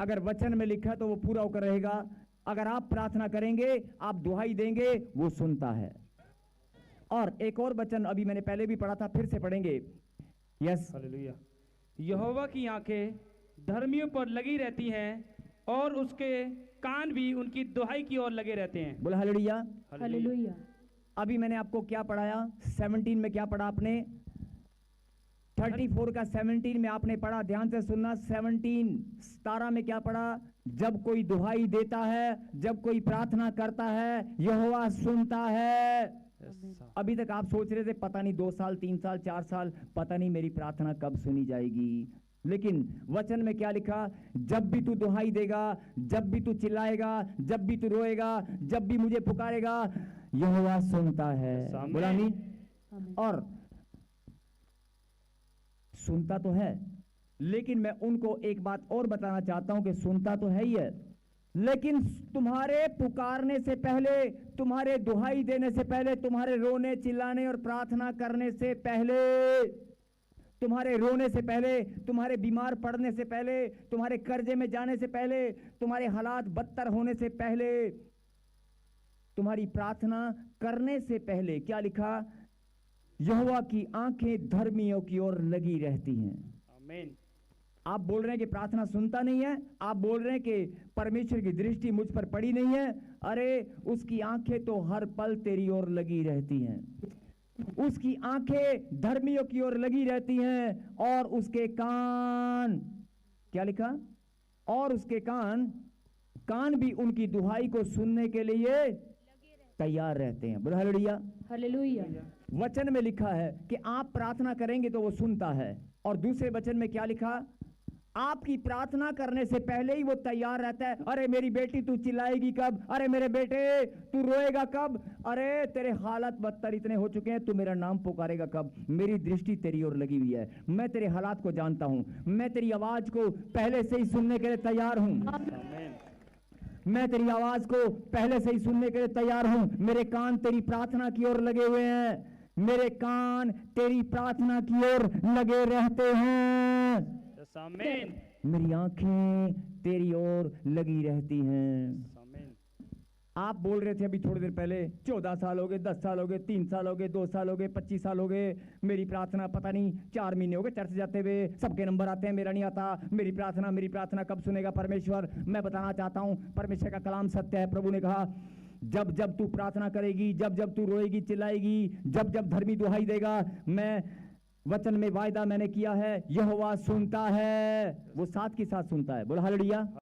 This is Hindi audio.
अगर वचन में लिखा तो वो पूरा होकर रहेगा। अगर आप प्रार्थना करेंगे, आप दुहाई देंगे, वो सुनता है। और एक और वचन अभी मैंने पहले भी पढ़ा था, फिर से पढ़ेंगे। Yes, hallelujah. यहोवा की आंखें धर्मियों पर लगी रहती हैं और उसके कान भी उनकी दुहाई की ओर लगे रहते हैं। बोला हालेलुया। हालेलुया। अभी मैंने आपको क्या पढ़ाया? 17 में क्या पढ़ा आपने? 34 का 17 में आपने पढ़ा, ध्यान से सुनना। 17 में क्या पढ़ा? जब कोई दुहाई देता है, जब कोई प्रार्थना करता है, यहोवा सुनता है। अभी तक आप सोच रहे थे पता नहीं 2 साल 3 साल 4 साल, पता नहीं मेरी प्रार्थना कब सुनी जाएगी। लेकिन वचन में क्या लिखा? जब भी तू दुहाई देगा, जब भी तू चिल्लाएगा, जब भी तू रोएगा, जब भी मुझे पुकारेगा, यहोवा सुनता है। बोला आमीन। और सुनता तो है, लेकिन मैं उनको एक बात और बताना चाहता हूं कि सुनता तो है ही है, लेकिन तुम्हारे पुकारने से पहले, तुम्हारे दुहाई देने से पहले, तुम्हारे रोने चिल्लाने और प्रार्थना करने से पहले, तुम्हारे रोने से पहले, तुम्हारे बीमार पड़ने से पहले, तुम्हारे कर्जे में जाने से पहले, तुम्हारे हालात बदतर होने से पहले, तुम्हारी प्रार्थना करने से पहले क्या लिखा? यहोवा की आंखें धर्मियों की ओर लगी रहती हैं। आमीन। आप बोल रहे हैं कि प्रार्थना सुनता नहीं है, आप बोल रहे हैं कि परमेश्वर की दृष्टि मुझ पर पड़ी नहीं है। अरे उसकी आंखें तो हर पल तेरी ओर लगी रहती हैं। उसकी आंखें धर्मियों की ओर लगी रहती हैं और उसके कान, क्या लिखा? और उसके कान भी उनकी दुहाई को सुनने के लिए तैयार रहते हैं। बोलो हालेलुया। हालेलुया। वचन में लिखा है कि आप प्रार्थना करेंगे तो वो सुनता है। और दूसरे वचन में क्या लिखा? आपकी प्रार्थना करने से पहले ही वो तैयार रहता है। अरे मेरी बेटी तू चिल्लाएगी कब? अरे मेरे बेटे तू रोएगा कब? अरे तेरे हालात बदतर इतने हो चुके हैं, तू मेरा नाम पुकारेगा कब? मेरी दृष्टि तेरी ओर लगी हुई है, मैं तेरे हालात को जानता हूं, मैं तेरी आवाज को पहले से ही सुनने के लिए तैयार हूं। आमीन। मैं तेरी आवाज को पहले से ही सुनने के लिए तैयार हूं। मेरे कान तेरी प्रार्थना की ओर लगे हुए हैं, मेरे कान तेरी प्रार्थना की ओर लगे रहते हैं। आमीन। मेरी आंखें तेरी ओर लगी रहती हैं। आमीन। आप बोल रहे थे अभी थोड़ी देर पहले 14 साल हो गए, 10 साल हो गए, 3 साल हो गए, 2 साल हो गए, 25 साल हो गए, मेरी प्रार्थना पता नहीं 4 महीने हो गए चर्च जाते हुए, सबके नंबर आते हैं, मेरा नहीं आता। मेरी प्रार्थना कब सुनेगा परमेश्वर? मैं बताना चाहता हूं, परमेश्वर का कलाम सत्य है। प्रभु ने कहा जब जब तू प्रार्थना करेगी, जब जब तू रोएगी चिल्लाएगी, जब जब धर्मी दुहाई देगा, मैं वचन में वायदा मैंने किया है, यहोवा सुनता है। वो साथ के साथ सुनता है। बोलो हालेलुया।